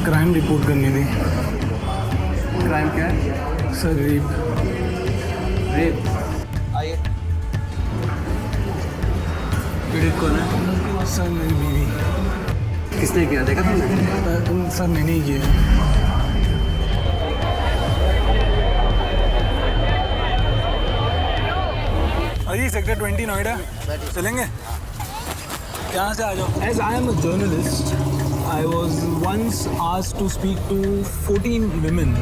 Crime report करनी थी। Crime क्या है? Sir rape. रेप? आइए। पीड़ित कौन है? सर मेरी बीवी। किसने किया, देखा तुमने? सर मैंने ही किया है। अजी सेक्टर 20 नोएडा चलेंगे? यहाँ से आ जाओ। As I am a journalist, I was once asked to speak to 14 women.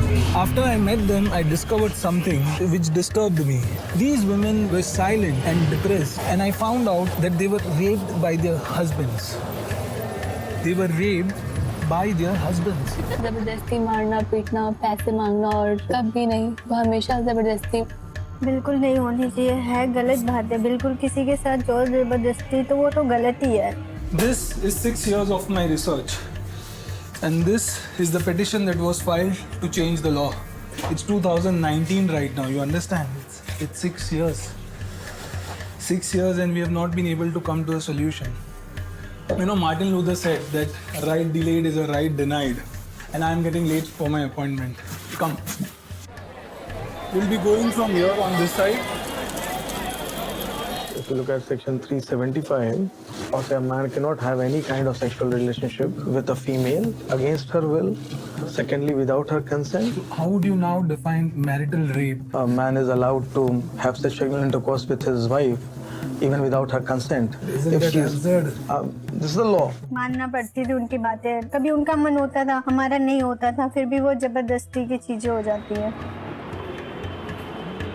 After I met them, I discovered something which disturbed me. These women were silent and depressed, and I found out that they were raped by their husbands. They were raped by their husbands. जबरदस्ती मारना पीटना पैसे मांगना और कभी नहीं, वो हमेशा जबरदस्ती बिल्कुल नहीं होनी चाहिए, है गलत बात है। बिल्कुल किसी के साथ जोर जबरदस्ती तो वो तो गलत ही है। This is 6 years of my research, and this is the petition that was filed to change the law. It's 2019 right now, you understand? It's 6 years. 6 years and we have not been able to come to a solution. You know, Martin Luther said that a right delayed is a right denied, and I am getting late for my appointment. Come. We'll be going from here on this side. If you look at section 375, also a man cannot have any kind of sexual relationship with a female against her will. Secondly, without her consent. How would you now define marital rape? A man is allowed to have sexual intercourse with his wife even without her consent. Isn't that absurd? This is the law. मानना पड़ती थी उनकी बातें, कभी उनका मन होता था, हमारा नहीं होता था, फिर भी वो जबरदस्ती की चीजें हो जाती है।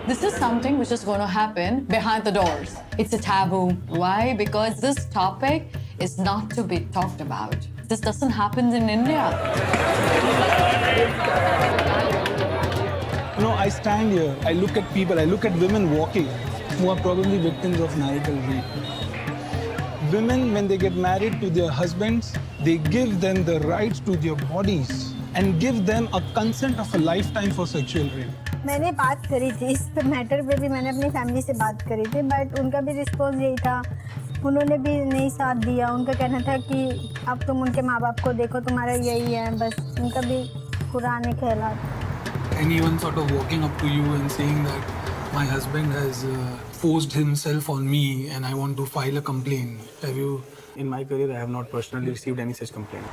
This is something which is going to happen behind the doors. It's a taboo. Why? Because this topic is not to be talked about. This doesn't happen in India. You know, I stand here, I look at people, I look at women walking who are probably victims of marital rape. Women, when they get married to their husbands, they give them the rights to their bodies and give them a consent of a lifetime for sexual rape. मैंने बात करी थी इस matter पे भी, मैंने अपनी family से बात करी थी, बट उनका भी रिस्पॉन्स यही था, उन्होंने भी नहीं साथ दिया। उनका कहना था कि अब तुम उनके माँ बाप को देखो, तुम्हारा यही है, बस उनका भी पुराने ख्यालात। Anyone sort of walking up to you and saying that my husband has forced himself on me and I want to file a complaint. Have you? In my career, I have not personally received any such complaint.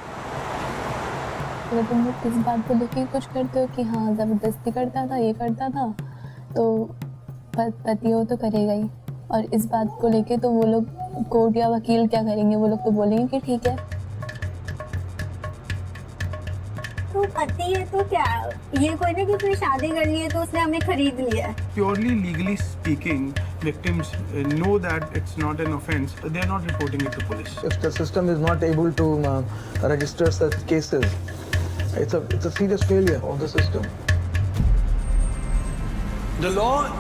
अगर तुम लोग इस बात को लेके कुछ करते हो कि हाँ ज़बरदस्ती करता था, ये करता था, तो पति हो तो करेगा ही। और इस बात को लेके तो वो लोग कोर्ट या वकील क्या करेंगे, वो लोग तो बोलेंगे कि ठीक है। तो पति है तो क्या, ये कोई ना कि उसने शादी कर ली है तो उसने हमें खरीद लिया है। Purely legally speaking, victims know that it's not an offense. They are not reporting it to police. If the system is not able to register such cases, it's a serious failure of the system. The law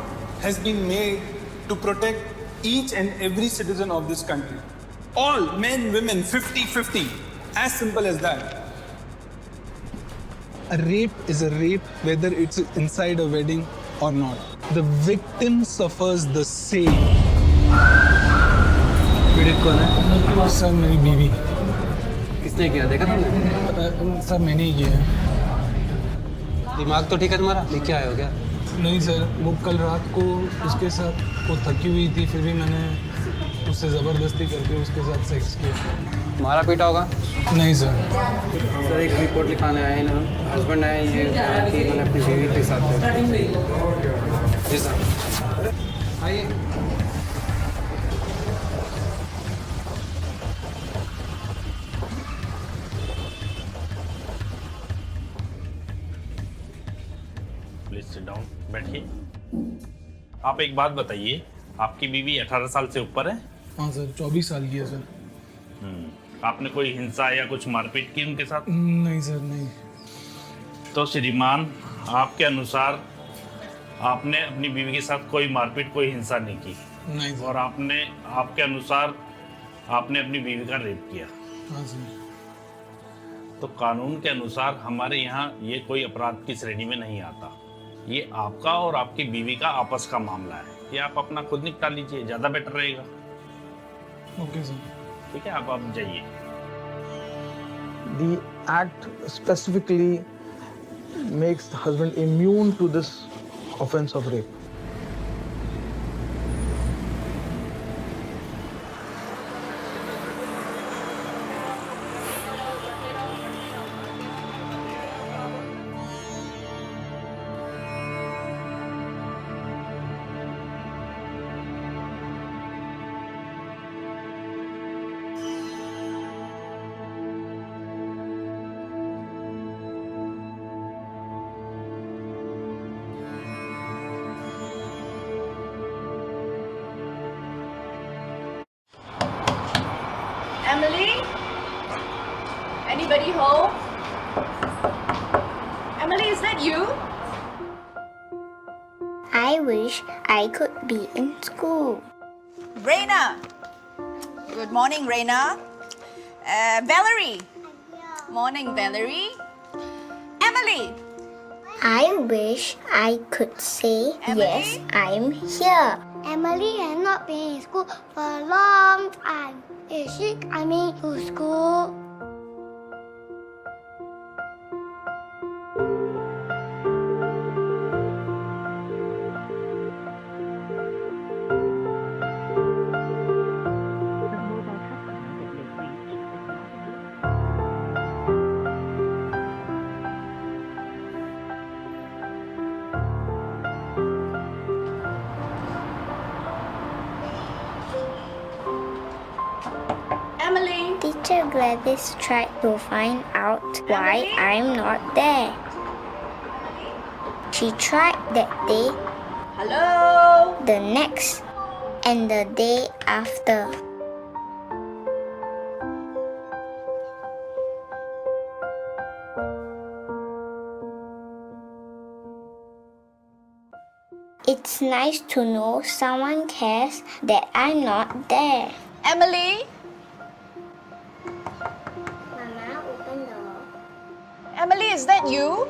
has been made to protect each and every citizen of this country. All men, women, 50-50. As simple as that. A rape is a rape whether it's inside a wedding or not. The victim suffers the same. पीड़ित कौन है? Sir मेरी बीवी। किसने किया, देखा तुमने? Sir मैंने ही किया है। दिमाग तो ठीक है तुम्हारा? लेके आए हो क्या? नहीं सर, वो कल रात को उसके साथ वो थकी हुई थी, फिर भी मैंने उससे ज़बरदस्ती करके उसके साथ सेक्स किया। मारा पीटा होगा? नहीं सर। सर एक रिपोर्ट लिखाने आए ना, हस्बैंड आए, ये कि मैंने अपनी बीवी के साथ जी सर आइए। प्लीज सिट डाउन, बैठिए। आप एक बात बताइए, आपकी बीवी 18 साल से ऊपर है? हाँ सर, 24 साल की है सर। आपने कोई हिंसा या कुछ मारपीट की उनके साथ? नहीं सर, नहीं। तो श्रीमान, आपके अनुसार आपने अपनी बीवी के साथ कोई मारपीट, कोई हिंसा नहीं की? नहीं सर। और आपके अनुसार आपने अपनी बीवी का रेप किया? हाँ सर। तो कानून के अनुसार हमारे यहाँ ये कोई अपराध की श्रेणी में नहीं आता। ये आपका और आपकी बीवी का आपस का मामला है। ये आप अपना खुद निपटा लीजिए, ज़्यादा बेटर रहेगा। Okay sir. ठीक है, आप जाइए। the act specifically makes the husband immune to this offense of rape. Emily? Anybody home? Emily, is that you? I wish I could be in school. Raina. Good morning, Raina. Valerie. Morning, Valerie. Emily. I wish I could say, Emily? yes, I'm here. Emily has not been in school for a long time. Is she coming to school? Emily. Teacher Gladys tried to find out why Emily? I'm not there. She tried that day, Hello. the next, and the day after. It's nice to know someone cares that I'm not there. Emily. Mama, open the door. Emily, is that you?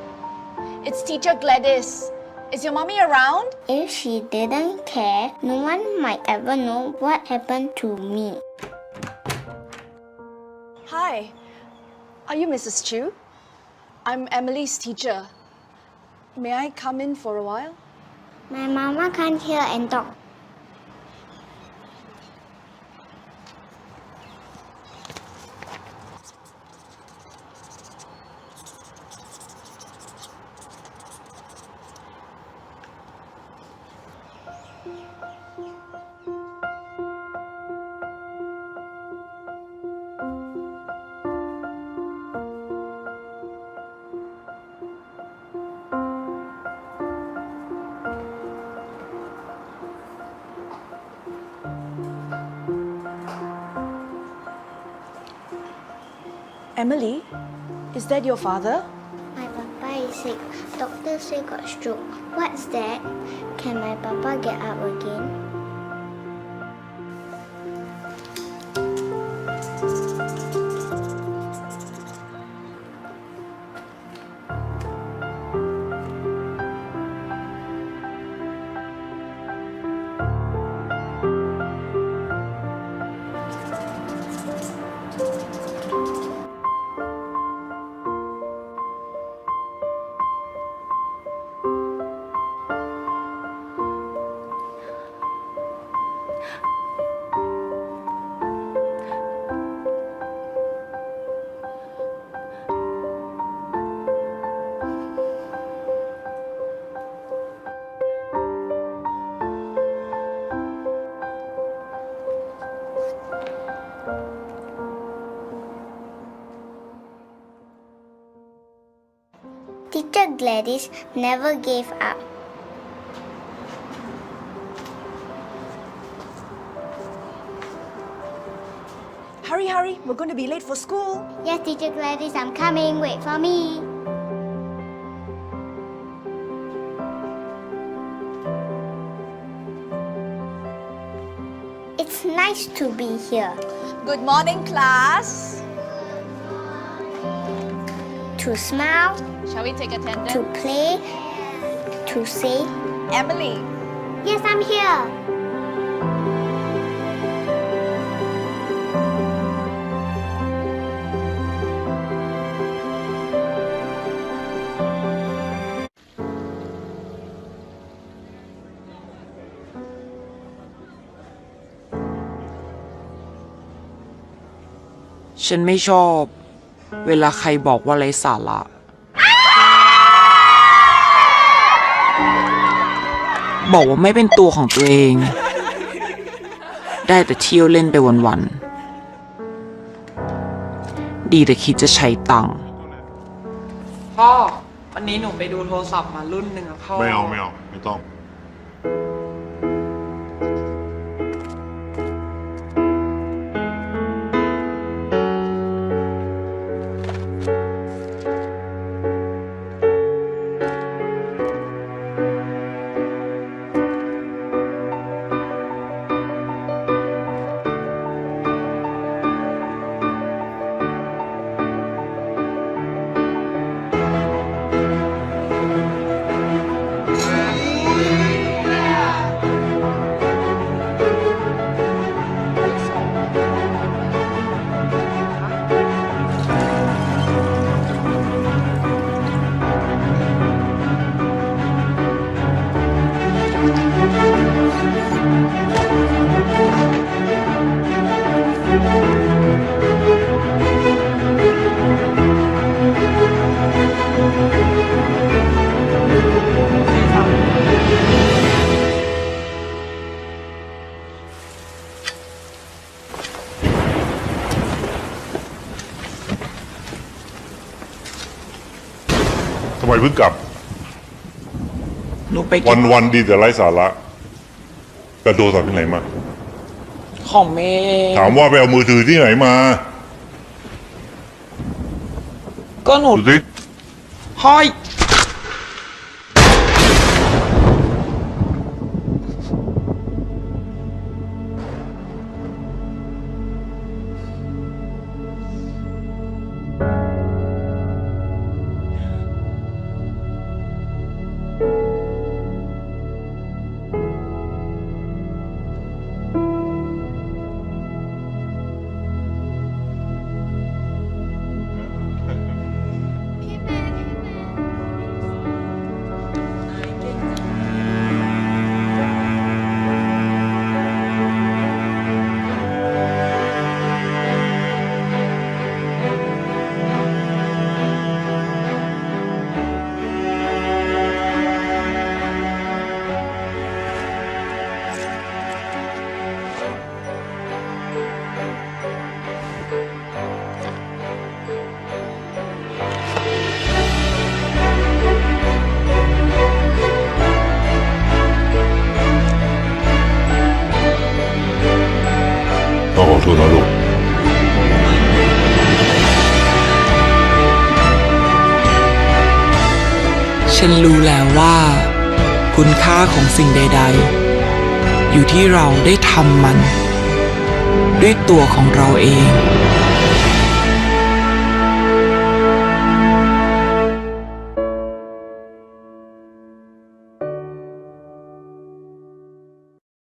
It's Teacher Gladys. Is your mommy around? If she didn't care, no one might ever know what happened to me. Hi. Are you Mrs. Chu? I'm Emily's teacher. May I come in for a while? My mama can't hear and talk. Emily, is that your father? My papa is sick. Doctor say got stroke. What's that? Can my papa get up again? Teacher Gladys never gave up. Hurry, hurry. We're going to be late for school. Yes, Teacher Gladys, I'm coming. Wait for me. It's nice to be here. Good morning, class. To smile, Shall we take attendance? to play, to say, Emily. yes, I'm here. ฉันไม่ชอบเวลาใครบอกว่าไร้สาระบอกว่าไม่เป็นตัวของตัวเอง ได้แต่เที่ยวเล่นไปวันๆดีแต่คิดจะใช้ตังค์พ่อวันนี้หนูไปดูโทรศัพท์มารุ่นหนึ่งอะพ่อไม่เอาไม่ต้อง ทำไมเพิ่งกลับ หนูไป วันดีแต่ไร้สาระกระโดดสับที่ไหนมา ของเมย์ ถามว่าไปเอามือถือที่ไหนมา ก็หนู ดูสิ ห้อย ต้องขอโทษนะลูก ฉันรู้แล้วว่า คุณค่าของสิ่งใดๆ อยู่ที่เราได้ทำมัน ด้วยตัวของเราเอง